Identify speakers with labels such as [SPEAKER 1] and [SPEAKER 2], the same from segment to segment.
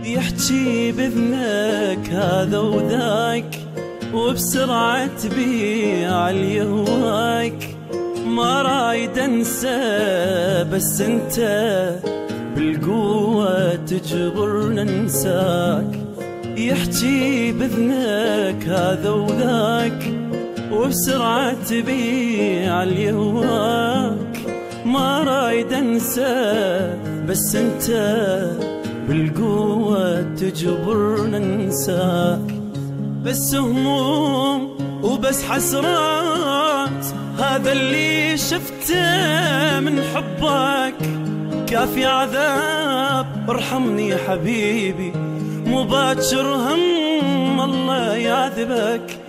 [SPEAKER 1] يحكي بإذنك هذا وذاك، وبسرعة تبيع اللي هواك. ما رايد انسى بس انت بالقوة تجبرنا ننساك. يحكي بإذنك هذا وذاك، وبسرعة تبيع اللي هواك. ما رايد انسى بس انت بالقوة تجبرنا ننساك. بس هموم وبس حسرات، هذا اللي شفته من حبك. كافي عذاب ارحمني حبيبي، مو باكر هم الله يعذبك.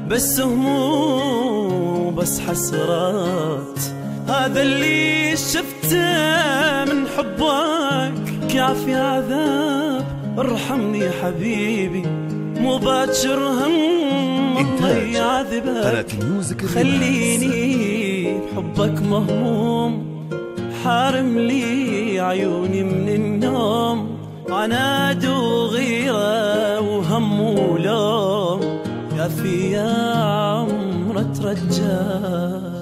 [SPEAKER 1] بس هموم بس حسرات، هذا اللي شفته من حبك. كافي عذاب ارحمني حبيبي، مو باكر هم الله يعذبك. خليني بحبك مهموم، حارم لي عيوني من النوم. عناد وغيرة وهم ولوم، كافي يا عمر ترجاك.